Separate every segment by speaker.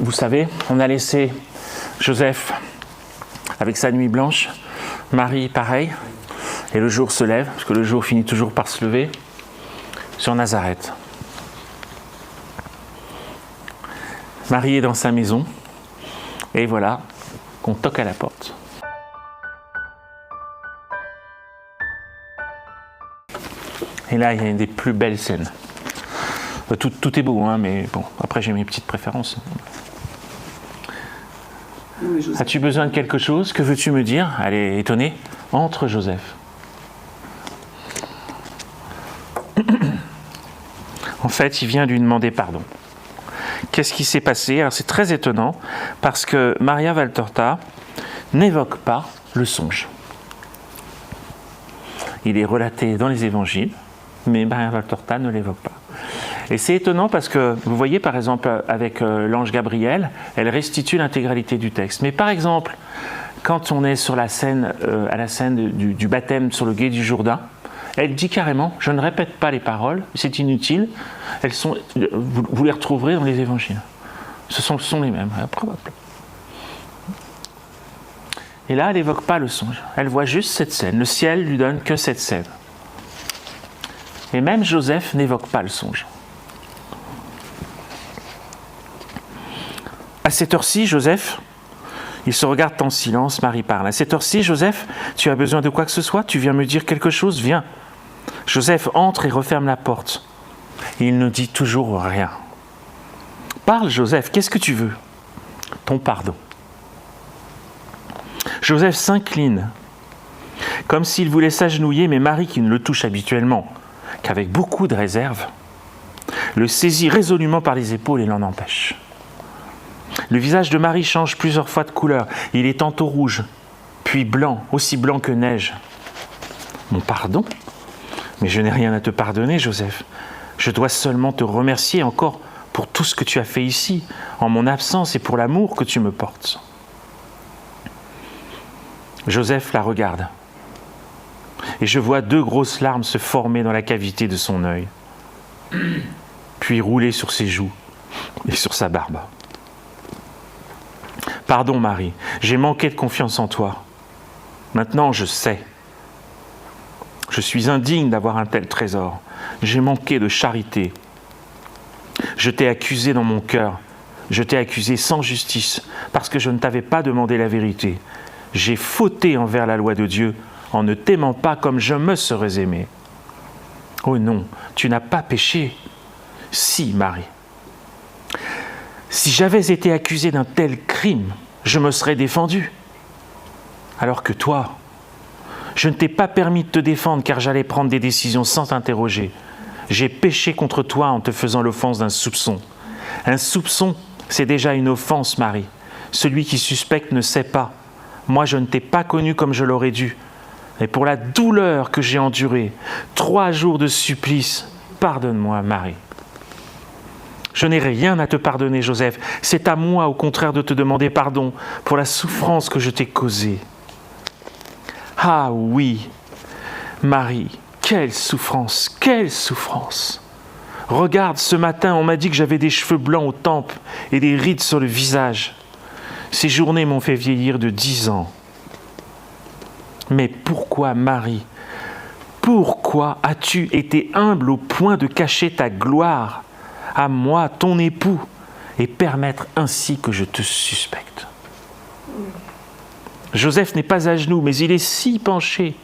Speaker 1: Vous savez, on a laissé Joseph avec sa nuit blanche, Marie pareil, et le jour se lève, parce que le jour finit toujours par se lever, sur Nazareth. Marie est dans sa maison, et voilà qu'on toque à la porte. Et là, il y a une des plus belles scènes. Tout est beau, hein, mais bon, après j'ai mes petites préférences. Oui, as-tu besoin de quelque chose? Que veux-tu me dire? Elle est étonnée. Entre, Joseph. En fait, il vient lui demander pardon. Qu'est-ce qui s'est passé? Alors c'est très étonnant, parce que Maria Valtorta n'évoque pas le songe. Il est relaté dans les évangiles, mais Maria Valtorta ne l'évoque pas. Et c'est étonnant parce que, vous voyez par exemple avec l'ange Gabriel, elle restitue l'intégralité du texte. Mais par exemple, quand on est sur la scène, à la scène du baptême sur le gué du Jourdain, elle dit carrément, je ne répète pas les paroles, c'est inutile, elles sont, vous les retrouverez dans les évangiles. Ce sont les mêmes, probablement. Et là, elle n'évoque pas le songe, elle voit juste cette scène, le ciel lui donne que cette scène. Et même Joseph n'évoque pas le songe. À cette heure-ci, Joseph, ils se regardent en silence, Marie parle. À cette heure-ci, Joseph, tu as besoin de quoi que ce soit? Tu viens me dire quelque chose? Viens. Joseph entre et referme la porte. Il ne dit toujours rien. Parle, Joseph, qu'est-ce que tu veux? Ton pardon. Joseph s'incline, comme s'il voulait s'agenouiller, mais Marie, qui ne le touche habituellement qu'avec beaucoup de réserve, le saisit résolument par les épaules et l'en empêche. Le visage de Marie change plusieurs fois de couleur. Il est tantôt rouge, puis blanc, aussi blanc que neige. Mon pardon? Mais je n'ai rien à te pardonner, Joseph. Je dois seulement te remercier encore pour tout ce que tu as fait ici, en mon absence et pour l'amour que tu me portes. Joseph la regarde. Et je vois 2 grosses larmes se former dans la cavité de son œil, puis rouler sur ses joues et sur sa barbe. Pardon, Marie, j'ai manqué de confiance en toi. Maintenant, je sais. Je suis indigne d'avoir un tel trésor. J'ai manqué de charité. Je t'ai accusé dans mon cœur. Je t'ai accusé sans justice, parce que je ne t'avais pas demandé la vérité. J'ai fauté envers la loi de Dieu, en ne t'aimant pas comme je me serais aimé. Oh non, tu n'as pas péché. Si, Marie. Si j'avais été accusé d'un tel crime, je me serais défendu. Alors que toi, je ne t'ai pas permis de te défendre car j'allais prendre des décisions sans t'interroger. J'ai péché contre toi en te faisant l'offense d'un soupçon. Un soupçon, c'est déjà une offense, Marie. Celui qui suspecte ne sait pas. Moi, je ne t'ai pas connu comme je l'aurais dû. Et pour la douleur que j'ai endurée, 3 jours de supplice, pardonne-moi, Marie. Je n'ai rien à te pardonner, Joseph. C'est à moi, au contraire, de te demander pardon pour la souffrance que je t'ai causée. Ah oui, Marie, quelle souffrance, quelle souffrance. Regarde, ce matin, on m'a dit que j'avais des cheveux blancs aux tempes et des rides sur le visage. Ces journées m'ont fait vieillir de 10 ans. Mais pourquoi, Marie, pourquoi as-tu été humble au point de cacher ta gloire à moi, ton époux, et permettre ainsi que je te suspecte? Joseph n'est pas à genoux, mais il est si penché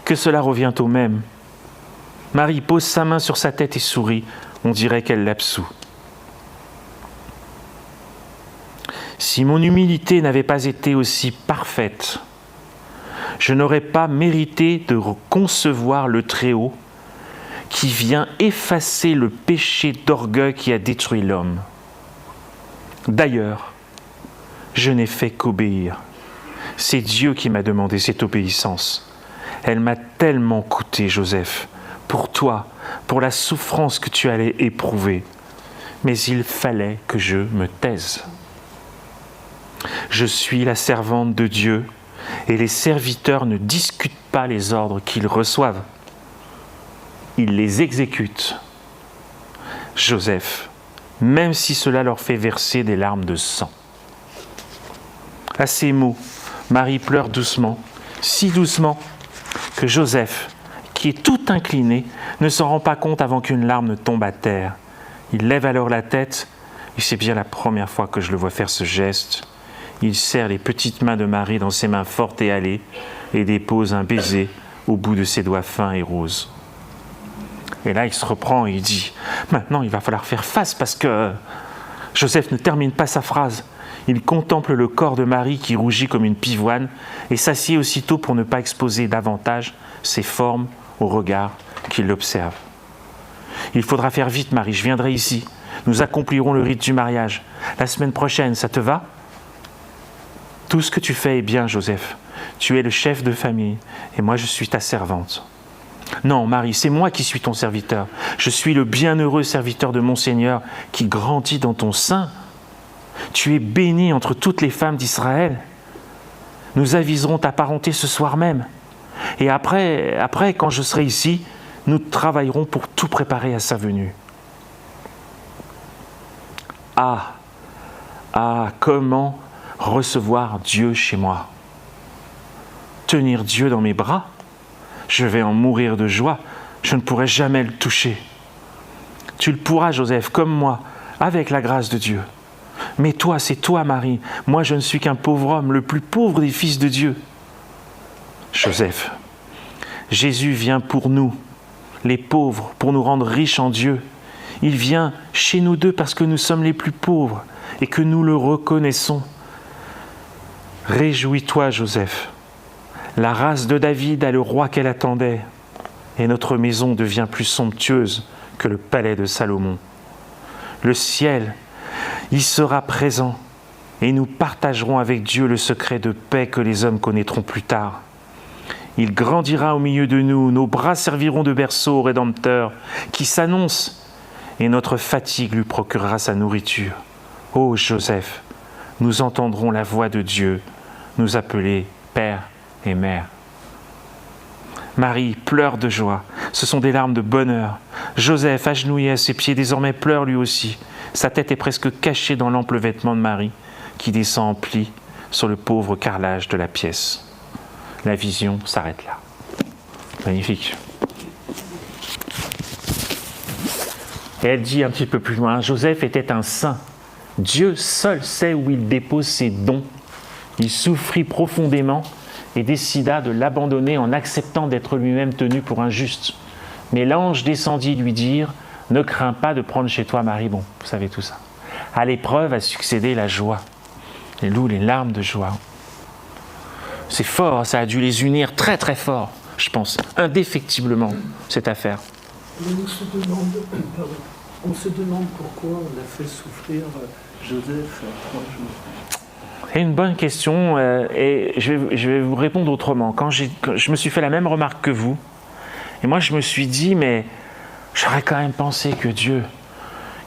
Speaker 1: que cela revient au même. Marie pose sa main sur sa tête et sourit. On dirait qu'elle l'absout. Si mon humilité n'avait pas été aussi parfaite, je n'aurais pas mérité de concevoir le Très-Haut qui vient effacer le péché d'orgueil qui a détruit l'homme. D'ailleurs, je n'ai fait qu'obéir. C'est Dieu qui m'a demandé cette obéissance. Elle m'a tellement coûté, Joseph, pour toi, pour la souffrance que tu allais éprouver. Mais il fallait que je me taise. Je suis la servante de Dieu et les serviteurs ne discutent pas les ordres qu'ils reçoivent. Ils les exécutent. Joseph, même si cela leur fait verser des larmes de sang. » À ces mots, Marie pleure doucement, si doucement que Joseph, qui est tout incliné, ne s'en rend pas compte avant qu'une larme ne tombe à terre. Il lève alors la tête, et c'est bien la première fois que je le vois faire ce geste. Il serre les petites mains de Marie dans ses mains fortes et hâlées et dépose un baiser au bout de ses doigts fins et roses. Et là, il se reprend et il dit « Maintenant, il va falloir faire face parce que... » Joseph ne termine pas sa phrase. Il contemple le corps de Marie qui rougit comme une pivoine et s'assied aussitôt pour ne pas exposer davantage ses formes au regard qui l'observe. « Il faudra faire vite, Marie, je viendrai ici. Nous accomplirons le rite du mariage. La semaine prochaine, ça te va ? » « Tout ce que tu fais est bien, Joseph. Tu es le chef de famille et moi je suis ta servante. » « Non, Marie, c'est moi qui suis ton serviteur. Je suis le bienheureux serviteur de mon Seigneur qui grandit dans ton sein. Tu es bénie entre toutes les femmes d'Israël. Nous aviserons ta parenté ce soir même. Et après, quand je serai ici, nous travaillerons pour tout préparer à sa venue. » Ah, comment recevoir Dieu chez moi? Tenir Dieu dans mes bras? Je vais en mourir de joie, je ne pourrai jamais le toucher. Tu le pourras, Joseph, comme moi, avec la grâce de Dieu. Mais toi, c'est toi, Marie. Moi, je ne suis qu'un pauvre homme, le plus pauvre des fils de Dieu. Joseph, Jésus vient pour nous, les pauvres, pour nous rendre riches en Dieu. Il vient chez nous deux parce que nous sommes les plus pauvres et que nous le reconnaissons. Réjouis-toi, Joseph. La race de David a le roi qu'elle attendait, et notre maison devient plus somptueuse que le palais de Salomon. Le ciel y sera présent, et nous partagerons avec Dieu le secret de paix que les hommes connaîtront plus tard. Il grandira au milieu de nous, nos bras serviront de berceau au Rédempteur, qui s'annonce, et notre fatigue lui procurera sa nourriture. Ô Joseph, nous entendrons la voix de Dieu nous appeler Père et Mère. Marie pleure de joie. Ce sont des larmes de bonheur. Joseph, agenouillé à ses pieds, désormais pleure lui aussi. Sa tête est presque cachée dans l'ample vêtement de Marie, qui descend en plis sur le pauvre carrelage de la pièce. La vision s'arrête là. Magnifique. Et elle dit un petit peu plus loin, Joseph était un saint. Dieu seul sait où il dépose ses dons. Il souffrit profondément et décida de l'abandonner en acceptant d'être lui-même tenu pour injuste. Mais l'ange descendit lui dire « Ne crains pas de prendre chez toi Marie. » Bon, vous savez tout ça. À l'épreuve a succédé la joie. Les larmes de joie. C'est fort, ça a dû les unir très très fort, je pense, indéfectiblement, cette affaire.
Speaker 2: Mais on se demande pourquoi on a fait souffrir Joseph 3 jours.
Speaker 1: C'est une bonne question et je vais vous répondre autrement. Quand je me suis fait la même remarque que vous, et moi je me suis dit, mais j'aurais quand même pensé que Dieu,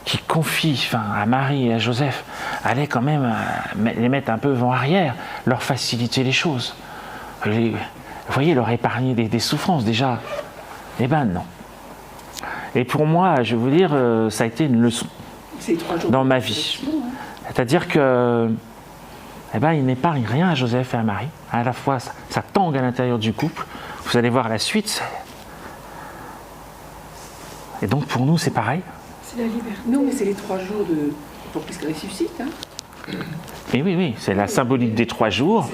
Speaker 1: qui confie à Marie et à Joseph, allait quand même les mettre un peu en arrière, leur faciliter les choses. Vous voyez, leur épargner des souffrances déjà. Eh ben non. Et pour moi, je vais vous dire, ça a été une leçon dans ma vie. C'est-à-dire que il n'épargne rien à Joseph et à Marie. À la fois, ça tangue à l'intérieur du couple. Vous allez voir la suite. Et donc, pour nous, c'est pareil.
Speaker 3: C'est la liberté. Non, mais c'est les 3 jours pour qu'il ressuscite. Hein.
Speaker 1: Et oui, c'est la symbolique des 3 jours.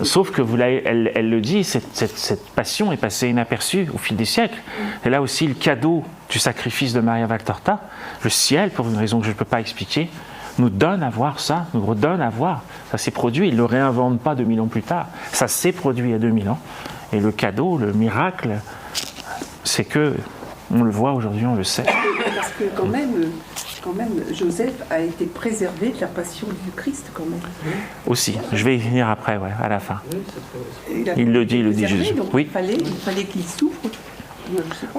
Speaker 1: Sauf que elle le dit, cette passion est passée inaperçue au fil des siècles. Et là aussi, le cadeau du sacrifice de Maria Valtorta, le ciel, pour une raison que je ne peux pas expliquer, nous donne à voir ça, nous redonne à voir. Ça s'est produit, il ne le réinvente pas 2000 ans plus tard. Ça s'est produit il y a 2000 ans. Et le cadeau, le miracle, c'est que on le voit aujourd'hui, on le sait.
Speaker 3: Parce que quand même, Joseph a été préservé de la passion du Christ quand même.
Speaker 1: Aussi, je vais y venir après, à la fin. Il le dit Jésus. Oui.
Speaker 3: Il fallait qu'il souffre.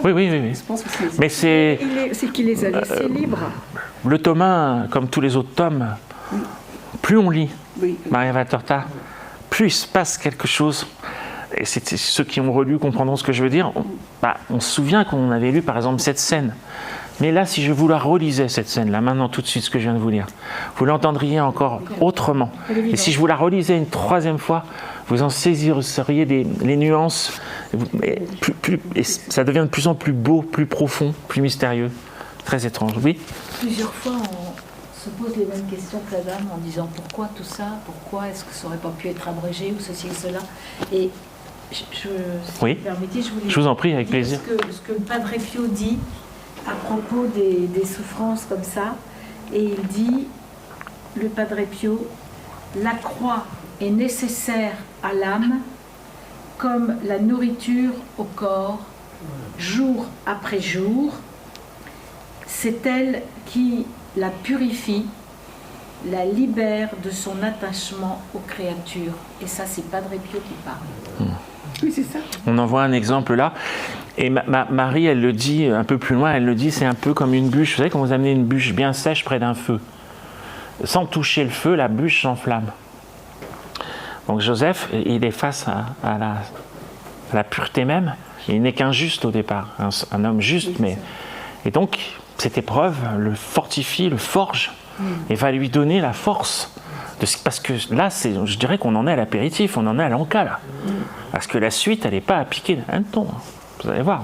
Speaker 1: Oui.
Speaker 3: Je pense que
Speaker 1: mais c'est
Speaker 4: qu'il les a laissés libres.
Speaker 1: Le tome 1, comme tous les autres tomes, plus on lit Maria Valtorta, plus il se passe quelque chose. Et ceux qui ont relu comprendront ce que je veux dire. On se souvient qu'on avait lu par exemple cette scène Mais là, si je vous la relisais, cette scène-là, maintenant, tout de suite, ce que je viens de vous lire, vous l'entendriez encore autrement. Et si je vous la relisais une troisième fois, vous en saisiriez les nuances, et ça devient de plus en plus beau, plus profond, plus mystérieux. Très étrange, oui.
Speaker 5: Plusieurs fois, on se pose les mêmes questions que la dame en disant pourquoi tout ça, pourquoi est-ce que ça n'aurait pas pu être abrégé ou ceci et cela. Et si
Speaker 1: oui.
Speaker 5: vous permettez,
Speaker 1: Je vous en prie, avec plaisir.
Speaker 5: Ce que le Padre Pio dit à propos des souffrances comme ça, et il dit, le Padre Pio, la croix est nécessaire à l'âme comme la nourriture au corps, jour après jour. C'est elle qui la purifie, la libère de son attachement aux créatures. Et ça, c'est Padre Pio qui parle.
Speaker 3: Oui, c'est ça.
Speaker 1: On en voit un exemple là. Et Marie, elle le dit un peu plus loin, elle le dit, c'est un peu comme une bûche. Vous savez, quand vous amenez une bûche bien sèche près d'un feu, sans toucher le feu, la bûche s'enflamme. Donc Joseph, il est face à la pureté même. Il n'est qu'un juste au départ, un homme juste. Mais... Et donc, cette épreuve le fortifie, le forge, et va lui donner la force. Parce que là, je dirais qu'on en est à l'apéritif, on en est à l'encas là. Parce que la suite, elle n'est pas à piquer d'un ton. Vous allez voir.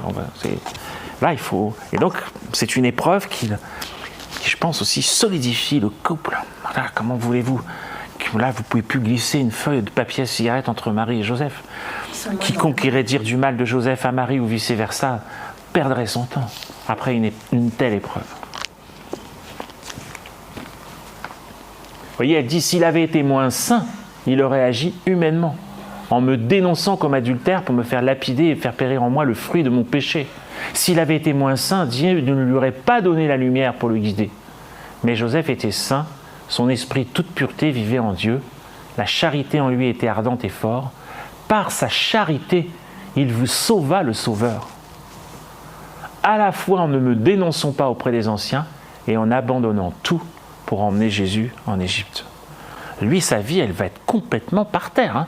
Speaker 1: Là, il faut. Et donc, c'est une épreuve qui, je pense, aussi solidifie le couple. Voilà, comment voulez-vous que là, vous ne pouvez plus glisser une feuille de papier à cigarette entre Marie et Joseph. Quiconque irait dire du mal de Joseph à Marie ou vice-versa perdrait son temps après une telle épreuve. Vous voyez, elle dit, s'il avait été moins saint, il aurait agi humainement, en me dénonçant comme adultère pour me faire lapider et faire périr en moi le fruit de mon péché. S'il avait été moins saint, Dieu ne lui aurait pas donné la lumière pour le guider. Mais Joseph était saint, son esprit toute pureté vivait en Dieu, la charité en lui était ardente et forte. Par sa charité, il vous sauva le Sauveur. À la fois en ne me dénonçant pas auprès des anciens et en abandonnant tout pour emmener Jésus en Égypte. Lui, sa vie, elle va être complètement par terre. Hein.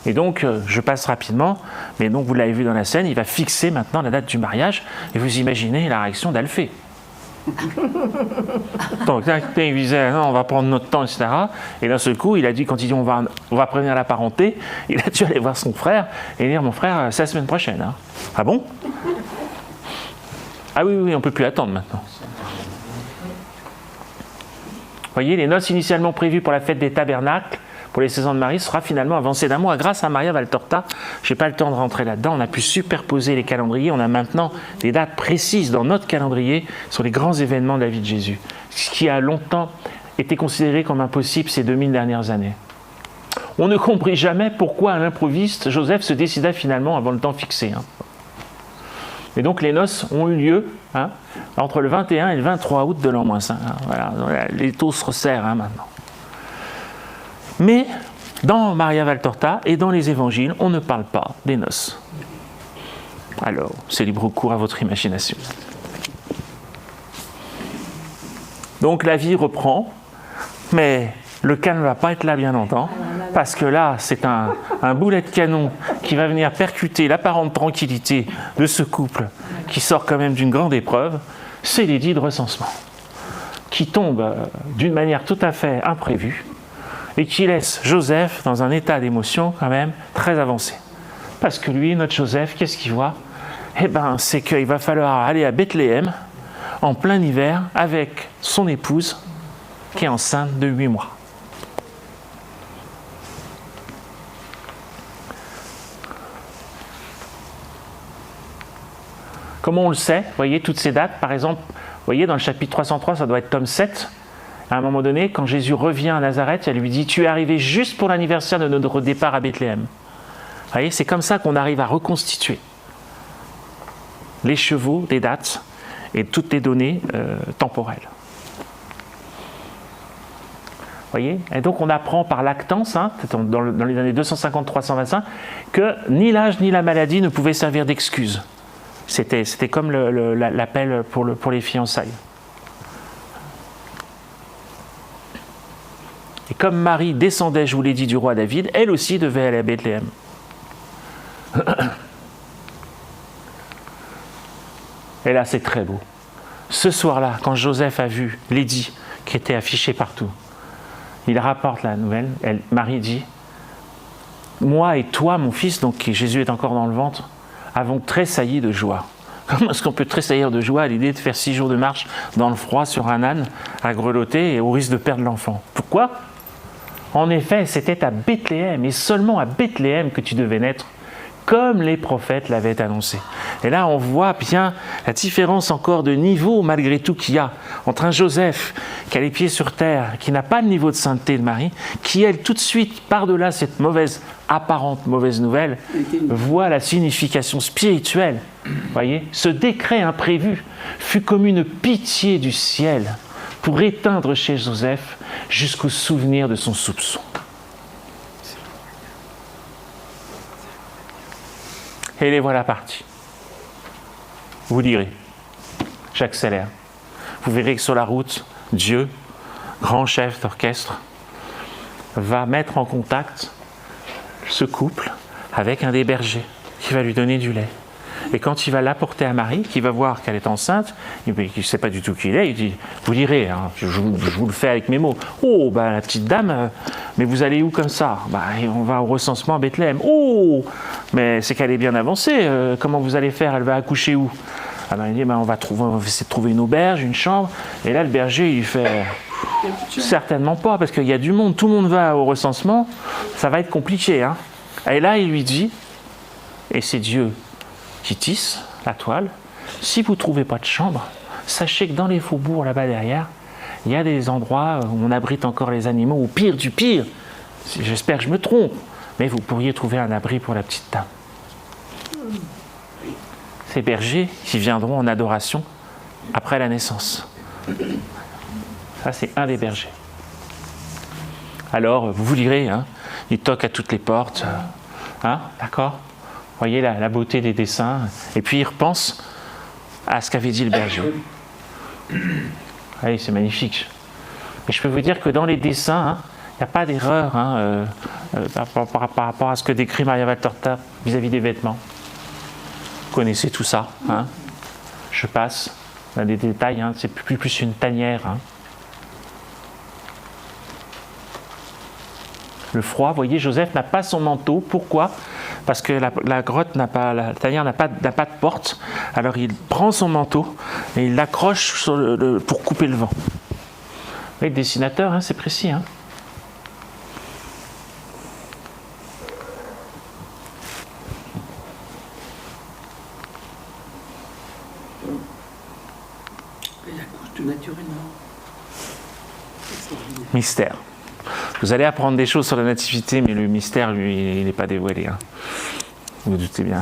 Speaker 1: Et donc, je passe rapidement, mais donc vous l'avez vu dans la scène, il va fixer maintenant la date du mariage, et vous imaginez la réaction d'Alphée. Donc, il disait, non, on va prendre notre temps, etc. Et d'un seul coup, il a dit, quand il dit, on va prévenir la parenté, il a dû aller voir son frère et dire, mon frère, c'est la semaine prochaine. Hein. Ah bon? Ah oui, on ne peut plus attendre maintenant. Vous voyez, les noces initialement prévues pour la fête des tabernacles, pour les 16 ans de Marie, sera finalement avancée d'un mois grâce à Maria Valtorta. Je n'ai pas le temps de rentrer là-dedans. On a pu superposer les calendriers. On a maintenant des dates précises dans notre calendrier sur les grands événements de la vie de Jésus. Ce qui a longtemps été considéré comme impossible ces 2000 dernières années. On ne comprit jamais pourquoi à l'improviste, Joseph se décida finalement avant le temps fixé. Hein. Et donc les noces ont eu lieu entre le 21 et le 23 août de l'an -5. Hein. Voilà, les taux se resserrent maintenant. Mais dans Maria Valtorta et dans les évangiles, on ne parle pas des noces. Alors, c'est libre cours à votre imagination. Donc la vie reprend, mais le cas ne va pas être là bien longtemps, parce que là, c'est un boulet de canon qui va venir percuter l'apparente tranquillité de ce couple qui sort quand même d'une grande épreuve, c'est l'édit de recensement, qui tombe d'une manière tout à fait imprévue, et qui laisse Joseph dans un état d'émotion quand même très avancé. Parce que lui, notre Joseph, qu'est-ce qu'il voit? Eh bien, c'est qu'il va falloir aller à Bethléem en plein hiver avec son épouse qui est enceinte de 8 mois. Comment on le sait? Vous voyez, toutes ces dates, par exemple, vous voyez, dans le chapitre 303, ça doit être tome 7, à un moment donné, quand Jésus revient à Nazareth, elle lui dit « Tu es arrivé juste pour l'anniversaire de notre départ à Bethléem. » Vous voyez, c'est comme ça qu'on arrive à reconstituer les chevaux, les dates et toutes les données temporelles. Vous voyez? Et donc on apprend par Lactance, dans les années 250-325, que ni l'âge ni la maladie ne pouvaient servir d'excuse. C'était comme l'appel pour les fiançailles. Et comme Marie descendait, je vous l'ai dit, du roi David, elle aussi devait aller à Bethléem. Et là, c'est très beau. Ce soir-là, quand Joseph a vu l'édit qui était affiché partout, il rapporte la nouvelle. Marie dit, moi et toi, mon fils, donc Jésus est encore dans le ventre, avons tressailli de joie. Comment est-ce qu'on peut tressaillir de joie à l'idée de faire 6 jours de marche dans le froid sur un âne, à grelotter et au risque de perdre l'enfant? Pourquoi? En effet, c'était à Bethléem, et seulement à Bethléem que tu devais naître, comme les prophètes l'avaient annoncé. Et là, on voit bien la différence encore de niveau, malgré tout, qu'il y a entre un Joseph qui a les pieds sur terre, qui n'a pas le niveau de sainteté de Marie, qui, elle, tout de suite, par-delà cette apparente mauvaise nouvelle, voit la signification spirituelle. Voyez, ce décret imprévu fut comme une pitié du ciel pour éteindre chez Joseph jusqu'au souvenir de son soupçon. Et les voilà partis. Vous lirez. J'accélère. Vous verrez que sur la route, Dieu, grand chef d'orchestre, va mettre en contact ce couple avec un des bergers qui va lui donner du lait. Et quand il va l'apporter à Marie, qui va voir qu'elle est enceinte, il ne sait pas du tout qui il est, il dit, vous lirez, hein, je vous le fais avec mes mots. Oh, bah, la petite dame, mais vous allez où comme ça? Bah, on va au recensement à Bethléem. Oh, mais c'est qu'elle est bien avancée, comment vous allez faire? Elle va accoucher où? Ah ben, il dit, on va essayer de trouver une auberge, une chambre. Et là, le berger, il fait, certainement pas, parce qu'il y a du monde, tout le monde va au recensement, ça va être compliqué. Hein. Et là, il lui dit, et c'est Dieu qui tisse la toile, si vous ne trouvez pas de chambre, sachez que dans les faubourgs là-bas derrière, il y a des endroits où on abrite encore les animaux, ou pire du pire, j'espère que je me trompe, mais vous pourriez trouver un abri pour la petite dame. Ces bergers qui viendront en adoration après la naissance. Ça, c'est un des bergers. Alors, vous lirez, hein, il toque à toutes les portes, hein, d'accord? Voyez la beauté des dessins. Et puis il repense à ce qu'avait dit le berger. Oui, c'est magnifique. Et je peux vous dire que dans les dessins, il n'y a pas d'erreur par rapport à ce que décrit Maria Valtorta vis-à-vis des vêtements. Vous connaissez tout ça. Hein. Je passe. On a des détails. Hein. C'est plus une tanière. Hein. Le froid, vous voyez, Joseph n'a pas son manteau. Pourquoi? Parce que la grotte n'a pas, la tanière n'a pas de porte. Alors il prend son manteau et il l'accroche pour couper le vent. Vous voyez, le dessinateur, hein, c'est précis. Hein.
Speaker 3: Et la couche tout naturellement.
Speaker 1: Mystère. Vous allez apprendre des choses sur la nativité, mais le mystère, lui, il n'est pas dévoilé. Hein. Vous vous doutez bien.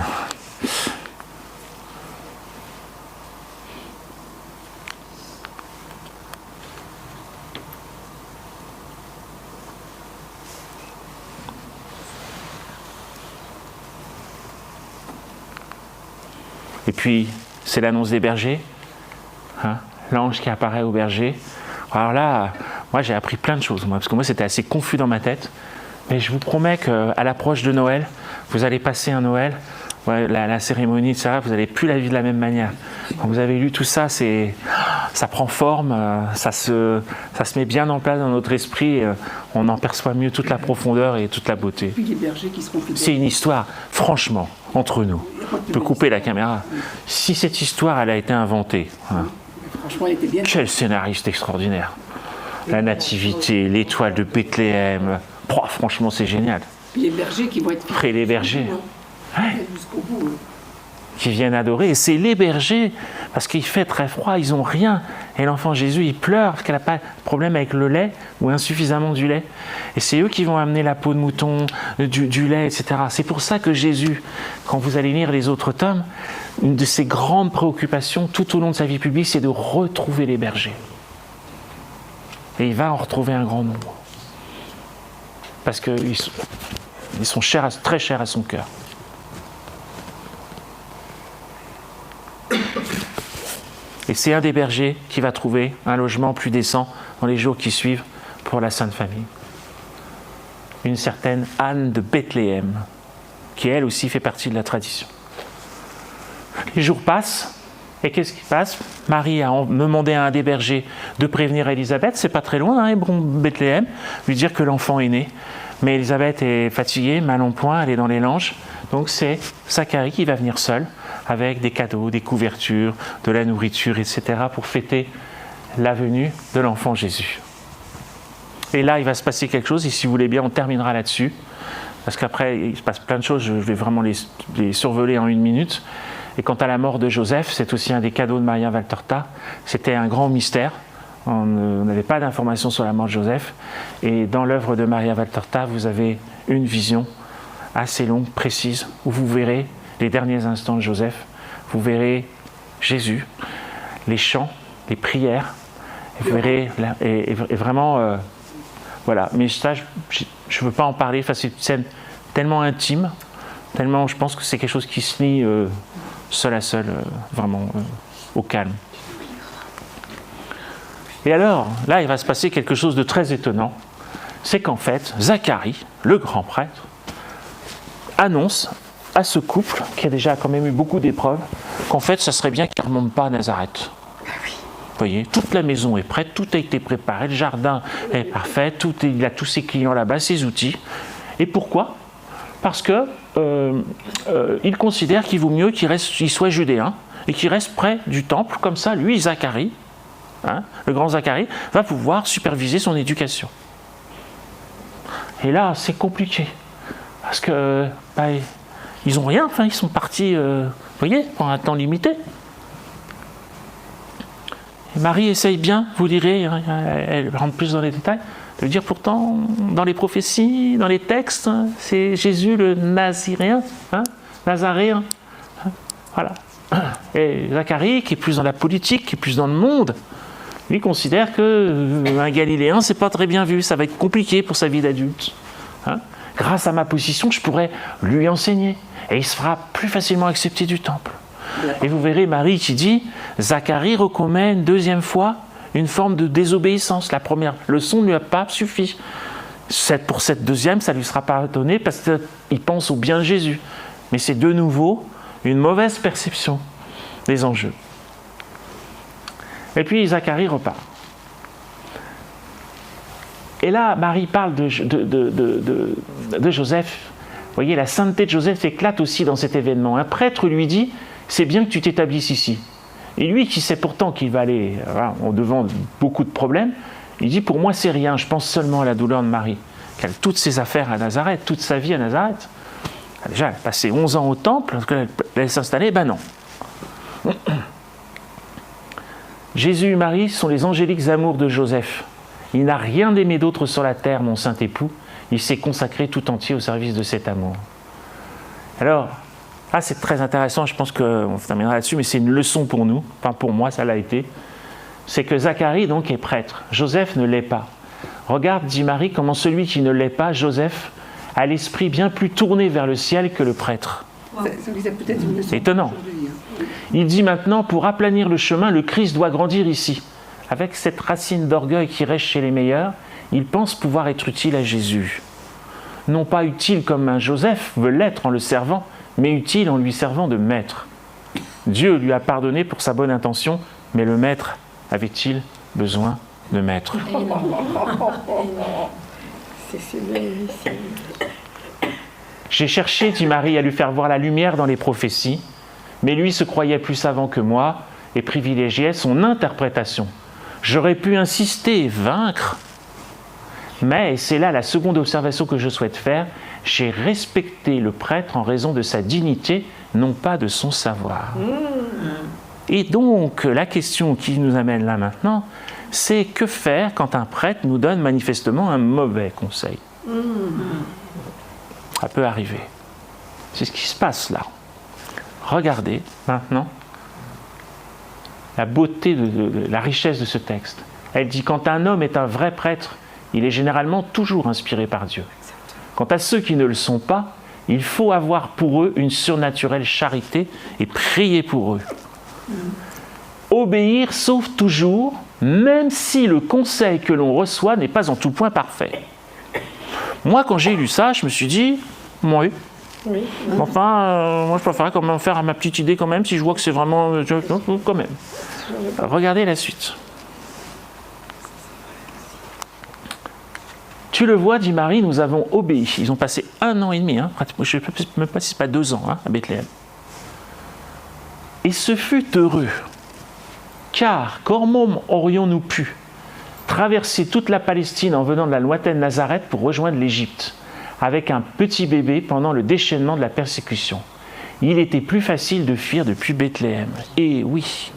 Speaker 1: Et puis, c'est l'annonce des bergers. Hein, l'ange qui apparaît au berger. Alors là, moi j'ai appris plein de choses, parce que moi c'était assez confus dans ma tête. Mais je vous promets qu'à l'approche de Noël, vous allez passer un Noël, la cérémonie, etc., vous n'allez plus la vivre de la même manière. Quand vous avez lu tout ça, ça prend forme, ça se met bien en place dans notre esprit, on en perçoit mieux toute la profondeur et toute la beauté.
Speaker 3: Puis les bergers qui seront fidèles.
Speaker 1: C'est une histoire, franchement, entre nous. Je peux couper la caméra. Si cette histoire, elle a été inventée, hein,
Speaker 3: franchement, elle était bien.
Speaker 1: Quel scénariste extraordinaire. La nativité, l'étoile de Bethléem. Oh, franchement, c'est génial.
Speaker 3: Puis les bergers qui vont être
Speaker 1: Après les bergers.
Speaker 3: jusqu'au bout.
Speaker 1: Qui viennent adorer. Et c'est les bergers, parce qu'il fait très froid, ils n'ont rien. Et l'enfant Jésus, il pleure parce qu'elle n'a pas de problème avec le lait ou insuffisamment du lait. Et c'est eux qui vont amener la peau de mouton, du lait, etc. C'est pour ça que Jésus, quand vous allez lire les autres tomes, une de ses grandes préoccupations tout au long de sa vie publique, c'est de retrouver les bergers. Et il va en retrouver un grand nombre. Parce qu'ils sont très chers à son cœur. Et c'est un des bergers qui va trouver un logement plus décent dans les jours qui suivent pour la Sainte Famille. Une certaine Anne de Bethléem, qui elle aussi fait partie de la tradition. Les jours passent, Et qu'est-ce qui se passe? Marie a demandé à un des bergers de prévenir Élisabeth, c'est pas très loin, Hébron, Bethléem, lui dire que l'enfant est né. Mais Élisabeth est fatiguée, mal en point, elle est dans les langes. Donc c'est Zacharie qui va venir seul, avec des cadeaux, des couvertures, de la nourriture, etc., pour fêter la venue de l'enfant Jésus. Et là, il va se passer quelque chose, et si vous voulez bien, on terminera là-dessus, parce qu'après, il se passe plein de choses, je vais vraiment les survoler en 1 minute. Et quant à la mort de Joseph, c'est aussi un des cadeaux de Maria Valtorta. C'était un grand mystère. On n'avait pas d'informations sur la mort de Joseph. Et dans l'œuvre de Maria Valtorta, vous avez une vision assez longue, précise, où vous verrez les derniers instants de Joseph. Vous verrez Jésus, les chants, les prières. Et vous verrez, et vraiment, voilà. Mais ça, je ne veux pas en parler. Enfin, c'est une scène tellement intime, tellement, je pense que c'est quelque chose qui se lit seul à seul, vraiment au calme. Et alors, là, il va se passer quelque chose de très étonnant. C'est qu'en fait, Zacharie, le grand prêtre, annonce à ce couple, qui a déjà quand même eu beaucoup d'épreuves, qu'en fait, ça serait bien qu'il ne remonte pas à Nazareth. Vous voyez, toute la maison est prête, tout a été préparé, le jardin est parfait, il a tous ses clients là-bas, ses outils. Et pourquoi? Parce que il considère qu'il vaut mieux qu'il soit judéen et qu'il reste près du temple, comme ça, lui, Zacharie, le grand Zacharie, va pouvoir superviser son éducation. Et là, c'est compliqué, parce que ils n'ont rien, ils sont partis, vous voyez, pendant un temps limité. Et Marie essaye bien, vous direz, elle rentre plus dans les détails, de dire pourtant, dans les prophéties, dans les textes, c'est Jésus le Naziréen, Nazaréen. Voilà. Et Zacharie, qui est plus dans la politique, qui est plus dans le monde, lui considère qu'un Galiléen, c'est pas très bien vu, ça va être compliqué pour sa vie d'adulte. Grâce à ma position, je pourrais lui enseigner, et il se fera plus facilement accepter du temple. Et vous verrez Marie qui dit, Zacharie recommet une deuxième fois une forme de désobéissance. La première leçon ne lui a pas suffi. Pour cette deuxième, ça ne lui sera pas étonné parce qu'il pense au bien de Jésus. Mais c'est de nouveau une mauvaise perception des enjeux. Et puis Zacharie repart. Et là, Marie parle de Joseph. Vous voyez, la sainteté de Joseph éclate aussi dans cet événement. Un prêtre lui dit, c'est bien que tu t'établisses ici. Et lui, qui sait pourtant qu'il va aller au-devant de beaucoup de problèmes, il dit, pour moi, c'est rien, je pense seulement à la douleur de Marie, qu'elle a toutes ses affaires à Nazareth, toute sa vie à Nazareth. Déjà, elle a passé 11 ans au temple, elle allait s'installer, non. Jésus et Marie sont les angéliques amours de Joseph. Il n'a rien aimé d'autre sur la terre, mon saint époux. Il s'est consacré tout entier au service de cet amour. Alors, c'est très intéressant, je pense qu'on terminera là-dessus, mais c'est une leçon pour nous, enfin pour moi ça l'a été, c'est que Zacharie donc est prêtre, Joseph ne l'est pas. Regarde, dit Marie, comment celui qui ne l'est pas, Joseph, a l'esprit bien plus tourné vers le ciel que le prêtre. C'est étonnant. Il dit maintenant, pour aplanir le chemin, le Christ doit grandir ici. Avec cette racine d'orgueil qui reste chez les meilleurs, il pense pouvoir être utile à Jésus. Non pas utile comme un Joseph veut l'être en le servant, mais utile en lui servant de maître. Dieu lui a pardonné pour sa bonne intention, mais le maître avait-il besoin de maître? J'ai cherché, dit Marie, à lui faire voir la lumière dans les prophéties, mais lui se croyait plus savant que moi et privilégiait son interprétation. J'aurais pu insister et vaincre, mais, et c'est là la seconde observation que je souhaite faire, j'ai respecté le prêtre en raison de sa dignité, non pas de son savoir. Et donc, la question qui nous amène là maintenant, c'est que faire quand un prêtre nous donne manifestement un mauvais conseil? Ça peut arriver. C'est ce qui se passe là. Regardez maintenant la beauté, la richesse de ce texte. Elle dit, quand un homme est un vrai prêtre, il est généralement toujours inspiré par Dieu. Quant à ceux qui ne le sont pas, il faut avoir pour eux une surnaturelle charité et prier pour eux. Obéir sauve toujours, même si le conseil que l'on reçoit n'est pas en tout point parfait. Moi, quand j'ai lu ça, je me suis dit, oui,
Speaker 4: Oui.
Speaker 1: Enfin, moi je préfère quand même faire à ma petite idée quand même, si je vois que c'est vraiment... quand même. Regardez la suite. Tu le vois, dit Marie, nous avons obéi. Ils ont passé 1 an et demi, je ne sais même pas si ce n'est pas 2 ans, à Bethléem. Et ce fut heureux, car comment aurions-nous pu traverser toute la Palestine en venant de la lointaine Nazareth pour rejoindre l'Égypte, avec un petit bébé pendant le déchaînement de la persécution? Il était plus facile de fuir depuis Bethléem. Et oui,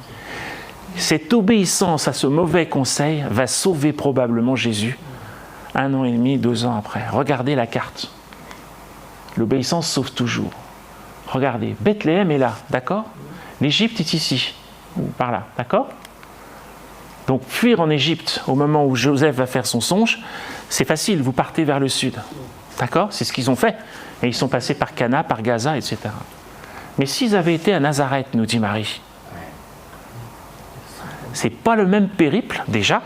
Speaker 1: cette obéissance à ce mauvais conseil va sauver probablement Jésus 1 an et demi, 2 ans après. Regardez la carte. L'obéissance sauve toujours. Regardez, Bethléem est là, d'accord? L'Égypte est ici, ou par là, d'accord? Donc fuir en Égypte au moment où Joseph va faire son songe, c'est facile, vous partez vers le sud. D'accord? C'est ce qu'ils ont fait. Et ils sont passés par Cana, par Gaza, etc. Mais s'ils avaient été à Nazareth, nous dit Marie, c'est pas le même périple, déjà.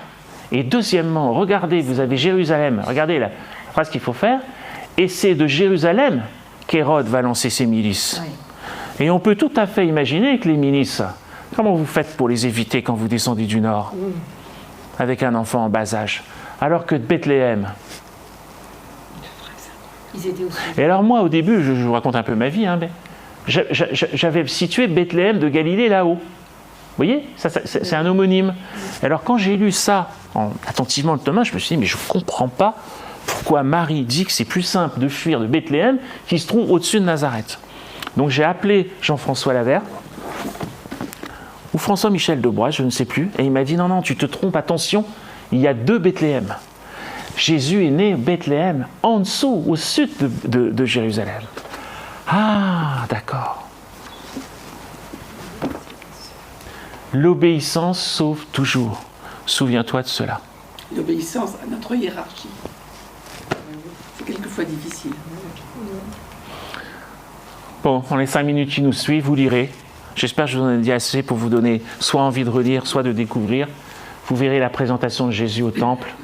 Speaker 1: Et deuxièmement, regardez, vous avez Jérusalem, regardez la phrase qu'il faut faire, et c'est de Jérusalem qu'Hérode va lancer ses milices. Oui. Et on peut tout à fait imaginer que les milices, comment vous faites pour les éviter quand vous descendez du nord, avec un enfant en bas âge, alors que de Bethléem. Et alors moi, au début, je vous raconte un peu ma vie, mais j'avais situé Bethléem de Galilée là-haut. Vous voyez, c'est un homonyme. Alors quand j'ai lu ça attentivement le Thomas, je me suis dit, mais je ne comprends pas pourquoi Marie dit que c'est plus simple de fuir de Bethléem qui se trouve au-dessus de Nazareth. Donc j'ai appelé Jean-François Lavert, ou François-Michel Debois, je ne sais plus, et il m'a dit, non, tu te trompes, attention, il y a 2 Bethléem. Jésus est né à Bethléem, en dessous, au sud de Jérusalem. Ah, d'accord. L'obéissance sauve toujours. Souviens-toi de cela.
Speaker 3: L'obéissance à notre hiérarchie. C'est quelquefois difficile.
Speaker 1: Bon, dans les 5 minutes qui nous suivent, vous lirez. J'espère que je vous en ai dit assez pour vous donner soit envie de relire, soit de découvrir. Vous verrez la présentation de Jésus au temple,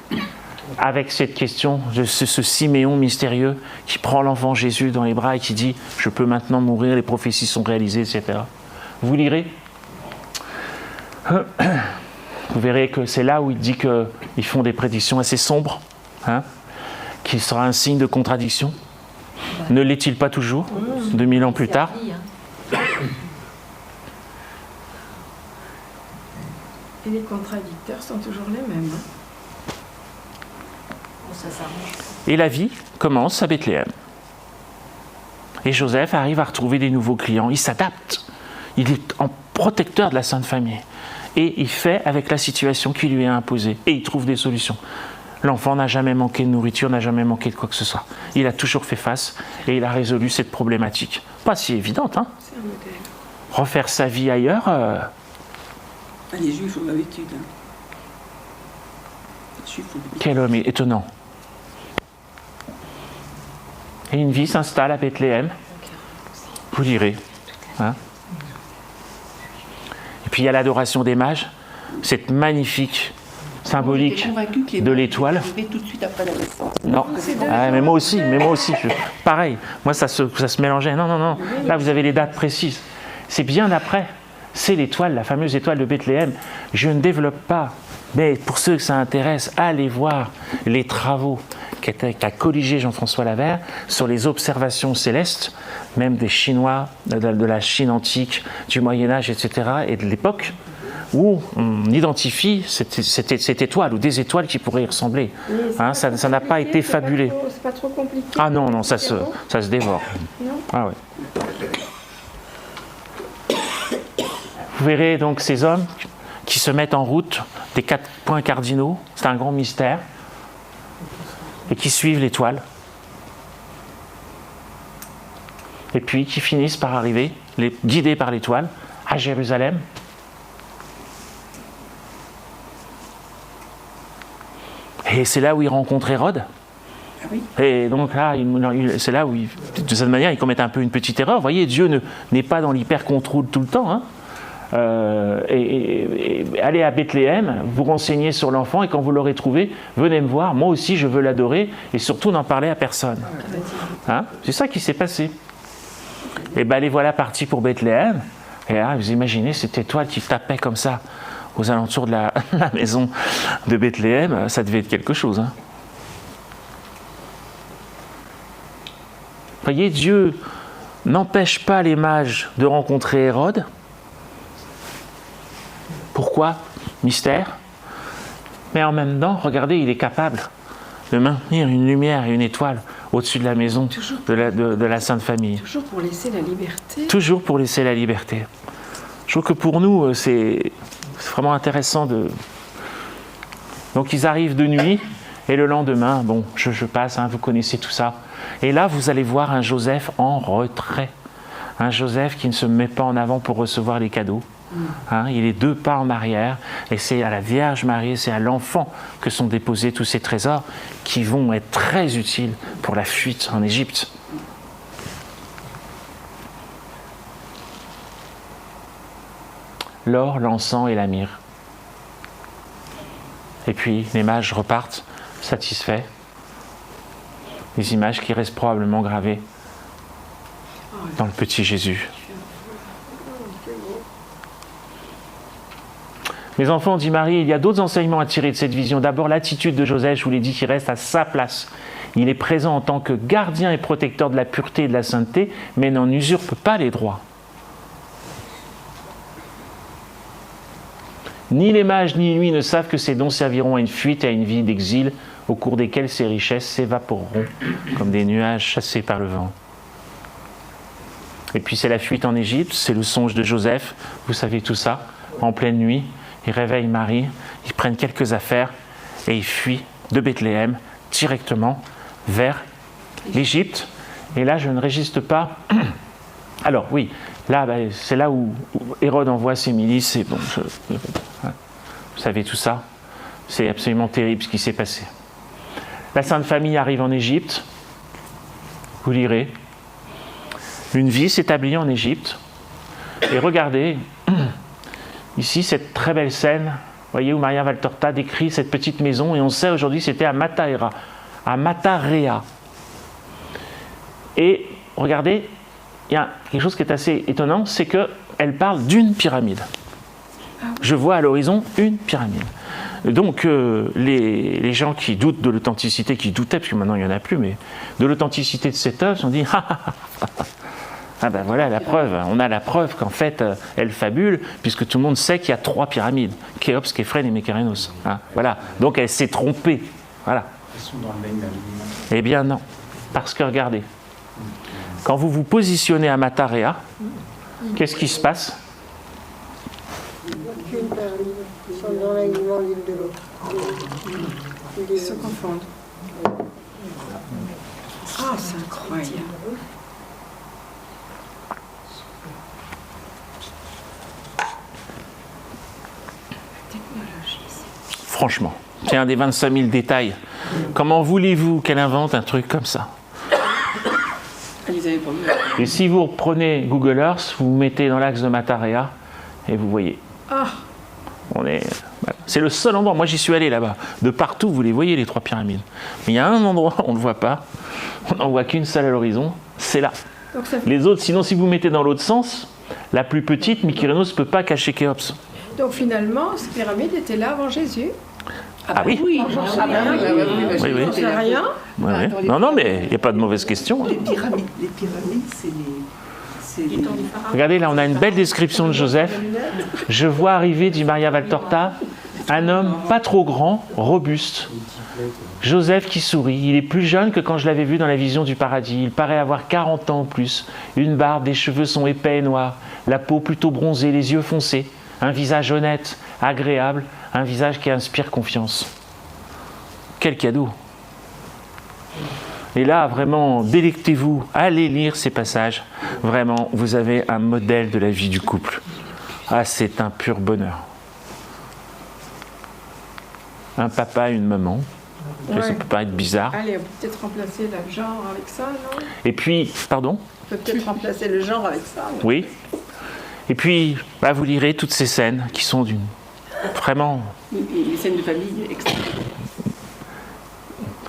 Speaker 1: avec cette question de ce Siméon mystérieux qui prend l'enfant Jésus dans les bras et qui dit « Je peux maintenant mourir, les prophéties sont réalisées, etc. » Vous lirez. Vous verrez que c'est là où il dit qu'ils font des prédictions assez sombres, qui sera un signe de contradiction. Ne l'est-il pas toujours, 2000 ans plus tard?
Speaker 4: Et les contradicteurs sont toujours les mêmes.
Speaker 1: Et la vie commence à Bethléem. Et Joseph arrive à retrouver des nouveaux clients. Il s'adapte. Il est en protecteur de la Sainte Famille. Et il fait avec la situation qui lui est imposée. Et il trouve des solutions. L'enfant n'a jamais manqué de nourriture, n'a jamais manqué de quoi que ce soit. Il a toujours fait face et il a résolu cette problématique. Pas si évidente,
Speaker 4: C'est un modèle.
Speaker 1: Refaire sa vie ailleurs...
Speaker 3: Les Juifs ont l'habitude. Les Juifs ont l'habitude.
Speaker 1: Quel homme étonnant. Et une vie s'installe à Bethléem. Vous lirez. Et puis il y a l'adoration des mages, cette magnifique symbolique de l'étoile.
Speaker 3: Tout de suite après la naissance.
Speaker 1: Non, mais moi aussi, pareil. Moi, ça se mélangeait. Non. Là, vous avez les dates précises. C'est bien après. C'est l'étoile, la fameuse étoile de Bethléem. Je ne développe pas, mais pour ceux que ça intéresse, allez voir les travaux qu'a colligé Jean-François Lavert sur les observations célestes, même des Chinois, de la Chine antique, du Moyen-Âge, etc., et de l'époque, où on identifie cette étoile ou des étoiles qui pourraient y ressembler. Ça n'a pas été fabulé.
Speaker 4: C'est pas trop compliqué.
Speaker 1: Ah non, ça se dévore.
Speaker 4: Non.
Speaker 1: Ah ouais. Vous verrez donc ces hommes qui se mettent en route des 4 points cardinaux, c'est un grand mystère, et qui suivent l'étoile. Et puis qui finissent par arriver, guidés par l'étoile, à Jérusalem. Et c'est là où ils rencontrent Hérode.
Speaker 3: Ah oui.
Speaker 1: Et donc là, c'est là où, de cette manière, ils commettent un peu une petite erreur. Vous voyez, Dieu n'est pas dans l'hyper-contrôle tout le temps. Et allez à Bethléem, vous renseignez sur l'enfant, et quand vous l'aurez trouvé, venez me voir, moi aussi je veux l'adorer, et surtout n'en parler à personne. C'est ça qui s'est passé. Et bien les voilà partis pour Bethléem. Et là, vous imaginez cette étoile qui tapait comme ça aux alentours de la maison de Bethléem, ça devait être quelque chose. Hein. Vous voyez, Dieu n'empêche pas les mages de rencontrer Hérode. Pourquoi? Mystère. Mais en même temps, regardez, il est capable de maintenir une lumière et une étoile au-dessus de la maison de la Sainte Famille.
Speaker 4: Toujours pour laisser la liberté.
Speaker 1: Toujours pour laisser la liberté. Je trouve que pour nous, c'est vraiment intéressant de... Donc ils arrivent de nuit, et le lendemain, bon, je passe, hein, vous connaissez tout ça. Et là, vous allez voir un Joseph en retrait. Un Joseph qui ne se met pas en avant pour recevoir les cadeaux. Hein, il est 2 pas en arrière, et c'est à la Vierge Marie, c'est à l'enfant que sont déposés tous ces trésors qui vont être très utiles pour la fuite en Égypte. L'or, l'encens et la myrrhe. Et puis les mages repartent satisfaits. Les images qui restent probablement gravées dans le petit Jésus. Mes enfants, dit Marie, il y a d'autres enseignements à tirer de cette vision. D'abord, l'attitude de Joseph, je vous l'ai dit, qui reste à sa place. Il est présent en tant que gardien et protecteur de la pureté et de la sainteté, mais n'en usurpe pas les droits. Ni les mages ni lui ne savent que ces dons serviront à une fuite et à une vie d'exil, au cours desquelles ces richesses s'évaporeront comme des nuages chassés par le vent. Et puis c'est la fuite en Égypte, c'est le songe de Joseph, vous savez tout ça, en pleine nuit. Ils réveillent Marie, ils prennent quelques affaires et ils fuient de Bethléem directement vers l'Égypte. Et là, je ne résiste pas. Alors oui, là, c'est là où Hérode envoie ses milices. Et bon, vous savez tout ça. C'est absolument terrible ce qui s'est passé. La Sainte Famille arrive en Égypte. Vous lirez. Une vie s'établit en Égypte. Et regardez... Ici, cette très belle scène, vous voyez, où Maria Valtorta décrit cette petite maison, et on sait aujourd'hui c'était à Matarea. Et regardez, il y a quelque chose qui est assez étonnant, c'est qu'elle parle d'une pyramide. Je vois à l'horizon une pyramide. Donc, les gens qui doutent de l'authenticité, qui doutaient, parce que maintenant il n'y en a plus, mais de l'authenticité de cette œuvre, se sont dit ah ben voilà la preuve, on a la preuve qu'en fait elle fabule, puisque tout le monde sait qu'il y a 3 pyramides, Khéops, Képhren et Mykérinos. Hein, voilà. Donc elle s'est trompée. Voilà.
Speaker 6: Elles sont dans le même alignement.
Speaker 1: Eh bien non, parce que regardez, quand vous vous positionnez à Matarea, qu'est-ce qui se passe?
Speaker 7: Aucune pyramide. Ils sont dans l'alignement l'une de l'autre.
Speaker 4: Ils se confondent. Ah, c'est incroyable.
Speaker 1: Franchement, c'est un des 25 000 détails. Comment voulez-vous qu'elle invente un truc comme ça? Et si vous reprenez Google Earth, vous vous mettez dans l'axe de Matarea et vous voyez. C'est le seul endroit, moi j'y suis allé là-bas. De partout, vous les voyez les 3 pyramides. Mais il y a un endroit, on ne le voit pas. On n'en voit qu'une seule à l'horizon, c'est là. Les autres, sinon si vous mettez dans l'autre sens, la plus petite, Mykérinos, ne peut pas cacher Khéops.
Speaker 4: Donc finalement, ces pyramides étaient là avant Jésus.
Speaker 1: Ah oui.
Speaker 3: Oui,
Speaker 1: Oui,
Speaker 4: On sait rien.
Speaker 1: Ouais. Non, mais il n'y a pas de mauvaise question.
Speaker 3: Les pyramides, c'est les...
Speaker 1: Regardez, là, on a une belle description de Joseph. Je vois arriver, dit Maria Valtorta, un homme pas trop grand, robuste. Joseph qui sourit. Il est plus jeune que quand je l'avais vu dans la vision du paradis. Il paraît avoir 40 ans ou plus. Une barbe, les cheveux sont épais et noirs. La peau plutôt bronzée, les yeux foncés. Un visage honnête, agréable. Un visage qui inspire confiance. Quel cadeau! Et là, vraiment, délectez-vous, allez lire ces passages. Vraiment, vous avez un modèle de la vie du couple. Ah, c'est un pur bonheur. Un papa, une maman.
Speaker 4: Ouais.
Speaker 1: Ça peut paraître bizarre.
Speaker 4: Allez, on peut peut-être remplacer le genre avec ça, non?
Speaker 1: Et puis, pardon?
Speaker 4: On peut peut-être remplacer le genre avec ça. Non?
Speaker 1: Oui. Et puis, vous lirez toutes ces scènes qui sont d'une... Vraiment...
Speaker 3: Les scènes de famille extrêmement.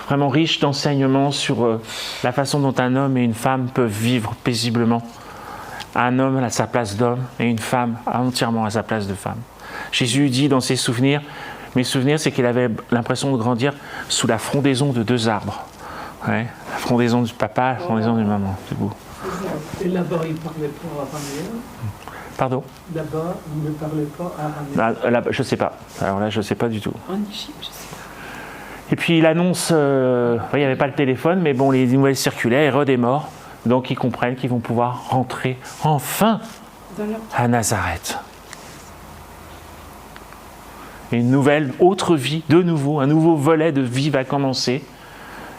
Speaker 1: Vraiment riches d'enseignements sur la façon dont un homme et une femme peuvent vivre paisiblement un homme à sa place d'homme et une femme entièrement à sa place de femme. Jésus dit dans ses souvenirs, mes souvenirs, c'est qu'il avait l'impression de grandir sous la frondaison de 2 arbres. Ouais, la frondaison du papa, la frondaison du maman, c'est beau.
Speaker 2: Et là-bas, il ne parlait pas araméen.
Speaker 1: Pardon?
Speaker 2: Là-bas, il ne parlait pas araméen.
Speaker 1: Là, je ne sais pas. Alors là, je ne sais pas du tout.
Speaker 3: En Égypte, je sais pas.
Speaker 1: Et puis il annonce, il n'y avait pas le téléphone, mais bon, les nouvelles circulaient, Hérode est mort, donc ils comprennent qu'ils vont pouvoir rentrer enfin à Nazareth. Et une nouvelle, autre vie, de nouveau, un nouveau volet de vie va commencer.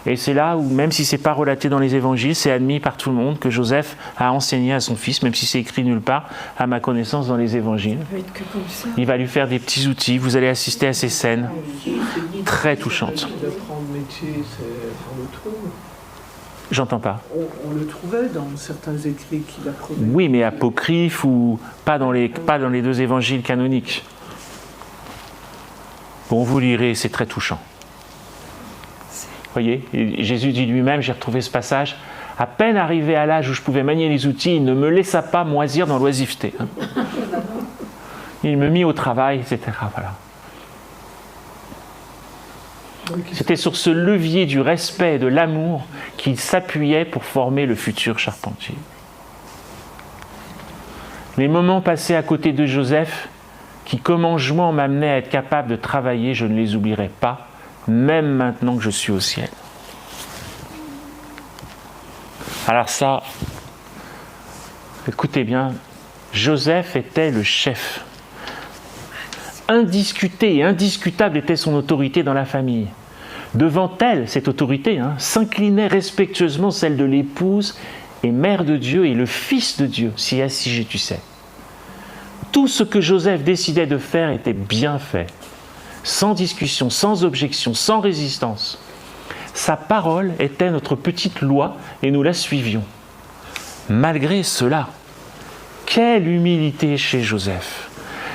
Speaker 1: Et c'est là où, même si ce n'est pas relaté dans les évangiles, c'est admis par tout le monde que Joseph a enseigné à son fils, même si c'est écrit nulle part, à ma connaissance, dans les évangiles.
Speaker 4: Ça va être que comme ça.
Speaker 1: Il va lui faire des petits outils, vous allez assister à ces scènes très touchantes.
Speaker 2: D'apprendre le métier, on le trouve.
Speaker 1: J'entends pas.
Speaker 2: On le trouvait dans certains écrits qu'il apprenait.
Speaker 1: Oui, mais apocryphe ou pas dans les 2 évangiles canoniques. Bon, vous lirez, c'est très touchant. Vous voyez, et Jésus dit lui-même, j'ai retrouvé ce passage, à peine arrivé à l'âge où je pouvais manier les outils, il ne me laissa pas moisir dans l'oisiveté. Il me mit au travail, etc. Voilà. C'était sur ce levier du respect et de l'amour qu'il s'appuyait pour former le futur charpentier. Les moments passés à côté de Joseph, qui comme en jouant m'amenaient à être capable de travailler, je ne les oublierai pas, même maintenant que je suis au ciel. Alors ça, écoutez bien, Joseph était le chef. Indiscuté et indiscutable était son autorité dans la famille. Devant elle, cette autorité, s'inclinait respectueusement celle de l'épouse et mère de Dieu et le fils de Dieu, si assiégé tu sais. Tout ce que Joseph décidait de faire était bien fait, sans discussion, sans objection, sans résistance. Sa parole était notre petite loi et nous la suivions. Malgré cela, quelle humilité chez Joseph!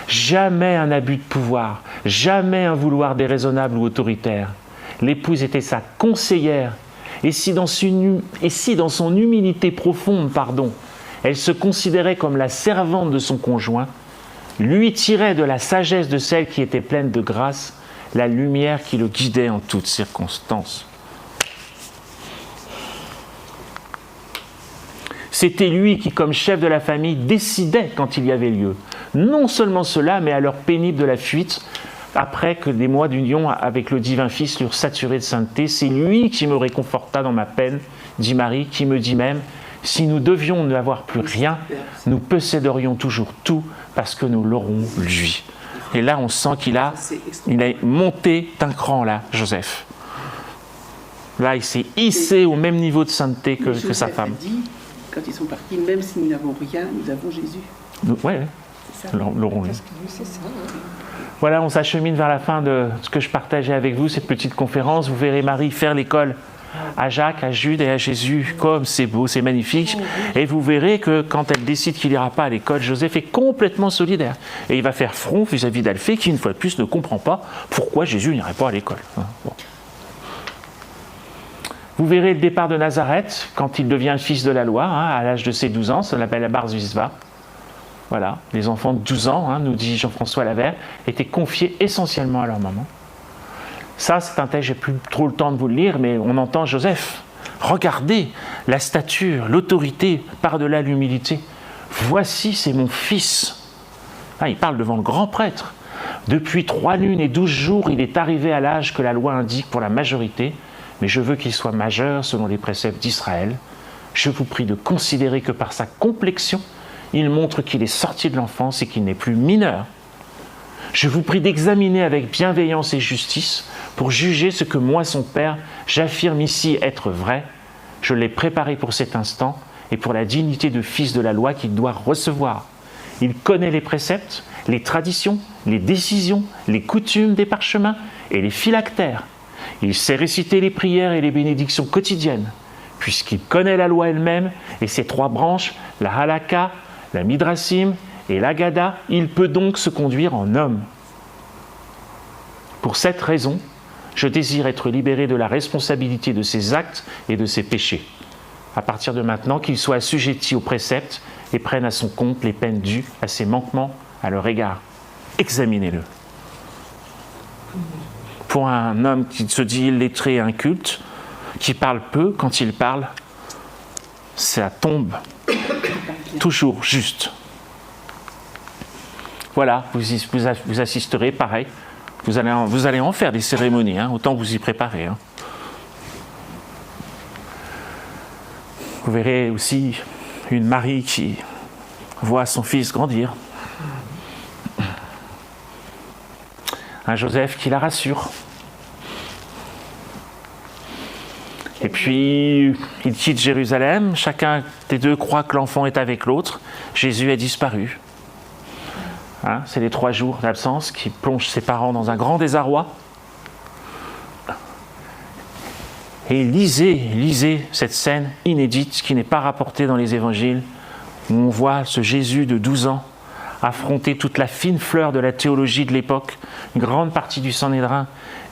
Speaker 1: Jamais un abus de pouvoir, jamais un vouloir déraisonnable ou autoritaire. L'épouse était sa conseillère, et si dans son humilité profonde, elle se considérait comme la servante de son conjoint, lui tirait de la sagesse de celle qui était pleine de grâce la lumière qui le guidait en toutes circonstances. C'était lui qui, comme chef de la famille, décidait quand il y avait lieu. Non seulement cela, mais à l'heure pénible de la fuite, après que des mois d'union avec le divin Fils l'eurent saturé de sainteté, c'est lui qui me réconforta dans ma peine, dit Marie, qui me dit même, si nous devions n'avoir plus rien, nous posséderions toujours tout, parce que nous l'aurons lui. Et là, on sent qu'il a monté d'un cran, là, Joseph. Là, il s'est hissé au même niveau de sainteté que sa femme.
Speaker 3: A dit, quand ils sont partis, même si nous n'avons rien, nous avons Jésus.
Speaker 1: Oui,
Speaker 3: C'est ça.
Speaker 1: l'aurons lui.
Speaker 4: Parce que lui, c'est ça.
Speaker 1: Voilà, on s'achemine vers la fin de ce que je partageais avec vous, cette petite conférence. Vous verrez Marie faire l'école à Jacques, à Jude et à Jésus, comme c'est beau, c'est magnifique. Et vous verrez que quand elle décide qu'il n'ira pas à l'école, Joseph est complètement solidaire. Et il va faire front vis-à-vis d'Alphée, qui une fois de plus ne comprend pas pourquoi Jésus n'irait pas à l'école. Bon. Vous verrez le départ de Nazareth, quand il devient le fils de la loi, à l'âge de ses 12 ans, ça s'appelle la bar mitzvah. Voilà, les enfants de 12 ans, nous dit Jean-François Lavert, étaient confiés essentiellement à leur maman. Ça, c'est un texte, j'ai plus trop le temps de vous le lire, mais on entend Joseph. Regardez la stature, l'autorité, par-delà l'humilité. Voici, c'est mon fils. Il parle devant le grand prêtre. Depuis 3 lunes et 12 jours, il est arrivé à l'âge que la loi indique pour la majorité, mais je veux qu'il soit majeur selon les préceptes d'Israël. Je vous prie de considérer que par sa complexion, il montre qu'il est sorti de l'enfance et qu'il n'est plus mineur. Je vous prie d'examiner avec bienveillance et justice pour juger ce que moi, son père, j'affirme ici être vrai. Je l'ai préparé pour cet instant et pour la dignité de fils de la loi qu'il doit recevoir. Il connaît les préceptes, les traditions, les décisions, les coutumes des parchemins et les phylactères. Il sait réciter les prières et les bénédictions quotidiennes, puisqu'il connaît la loi elle-même et ses 3 branches, la halakha, la midrasim et l'agada, il peut donc se conduire en homme. Pour cette raison, je désire être libéré de la responsabilité de ses actes et de ses péchés. À partir de maintenant, qu'il soit assujetti aux préceptes et prenne à son compte les peines dues à ses manquements à leur égard. Examinez-le. Pour un homme qui se dit illettré et inculte, qui parle peu, quand il parle, ça tombe toujours juste. Voilà, vous assisterez, pareil, vous allez en faire des cérémonies, autant vous y préparer. Vous verrez aussi une Marie qui voit son fils grandir. Un Joseph qui la rassure. Et puis, il quitte Jérusalem, chacun des deux croit que l'enfant est avec l'autre. Jésus a disparu. C'est les 3 jours d'absence qui plongent ses parents dans un grand désarroi. Et lisez cette scène inédite qui n'est pas rapportée dans les évangiles, où on voit ce Jésus de 12 ans affronter toute la fine fleur de la théologie de l'époque, une grande partie du Sanhédrin,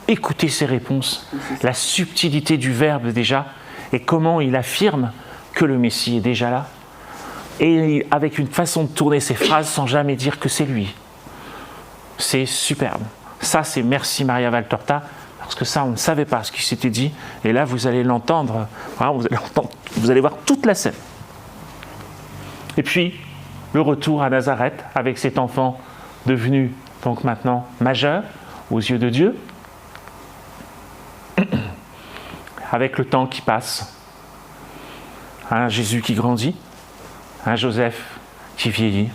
Speaker 1: écouter ses réponses, la subtilité du verbe déjà, et comment il affirme que le Messie est déjà là, et avec une façon de tourner ses phrases sans jamais dire que c'est lui. C'est superbe. Ça, c'est merci Maria Valtorta, parce que ça, on ne savait pas ce qui s'était dit, et là, vous allez l'entendre, vous allez voir toute la scène. Et puis, le retour à Nazareth avec cet enfant devenu donc maintenant majeur aux yeux de Dieu, avec le temps qui passe, un Jésus qui grandit, un Joseph qui vieillit,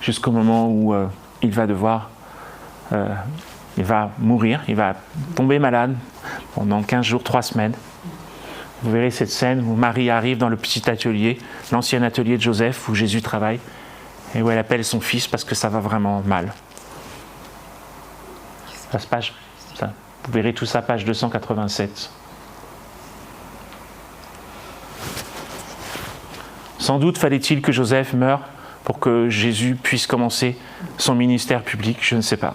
Speaker 1: jusqu'au moment où il va mourir, il va tomber malade pendant 15 jours, 3 semaines. Vous verrez cette scène où Marie arrive dans le petit atelier, l'ancien atelier de Joseph, où Jésus travaille, et où elle appelle son fils parce que ça va vraiment mal. Vous verrez tout ça, page 287. Sans doute fallait-il que Joseph meure pour que Jésus puisse commencer son ministère public, je ne sais pas.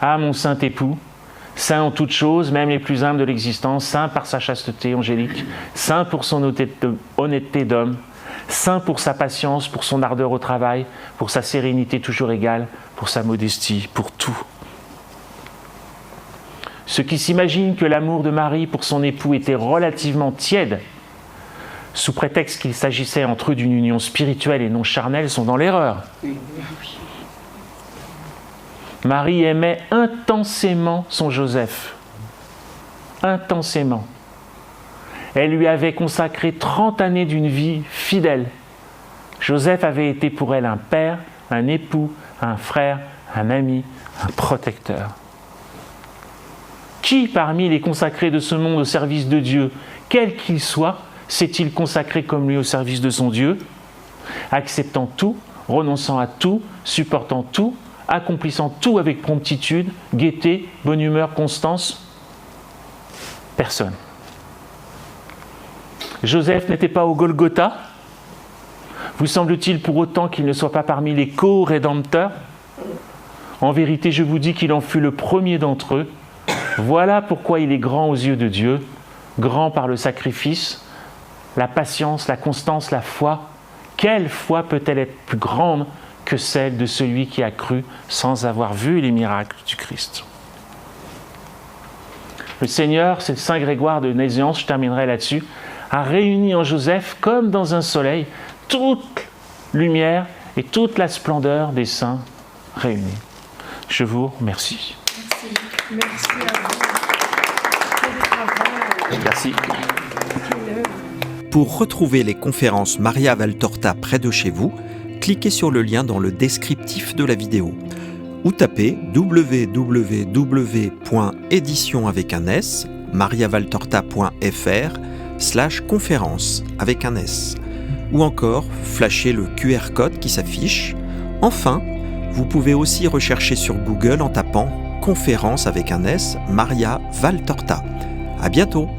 Speaker 1: Ah, mon saint époux, saint en toutes choses, même les plus humbles de l'existence, saint par sa chasteté angélique, saint pour son honnêteté d'homme, saint pour sa patience, pour son ardeur au travail, pour sa sérénité toujours égale, pour sa modestie, pour tout. Ceux qui s'imaginent que l'amour de Marie pour son époux était relativement tiède, sous prétexte qu'il s'agissait entre eux d'une union spirituelle et non charnelle, sont dans l'erreur. Marie aimait intensément son Joseph. Intensément. Elle lui avait consacré 30 années d'une vie fidèle. Joseph avait été pour elle un père, un époux, un frère, un ami, un protecteur. Qui parmi les consacrés de ce monde au service de Dieu, quel qu'il soit, s'est-il consacré comme lui au service de son Dieu, acceptant tout, renonçant à tout, supportant tout, accomplissant tout avec promptitude, gaieté, bonne humeur, constance? Personne. Joseph n'était pas au Golgotha? Vous semble-t-il pour autant qu'il ne soit pas parmi les co-rédempteurs? En vérité, je vous dis qu'il en fut le premier d'entre eux. Voilà pourquoi il est grand aux yeux de Dieu, grand par le sacrifice, la patience, la constance, la foi. Quelle foi peut-elle être plus grande que celle de celui qui a cru sans avoir vu les miracles du Christ? Le Seigneur, c'est Saint Grégoire de Nazianze, je terminerai là-dessus, a réuni en Joseph, comme dans un soleil, toute lumière et toute la splendeur des saints réunis. Je vous remercie.
Speaker 4: Merci à vous. Quel travail.
Speaker 1: Merci.
Speaker 6: Pour retrouver les conférences Maria Valtorta près de chez vous, cliquez sur le lien dans le descriptif de la vidéo ou tapez www.edition avec un S, mariavaltorta.fr/conférence avec un S, ou encore flashez le QR code qui s'affiche. Enfin, vous pouvez aussi rechercher sur Google en tapant conférence avec un S Maria Valtorta. À bientôt.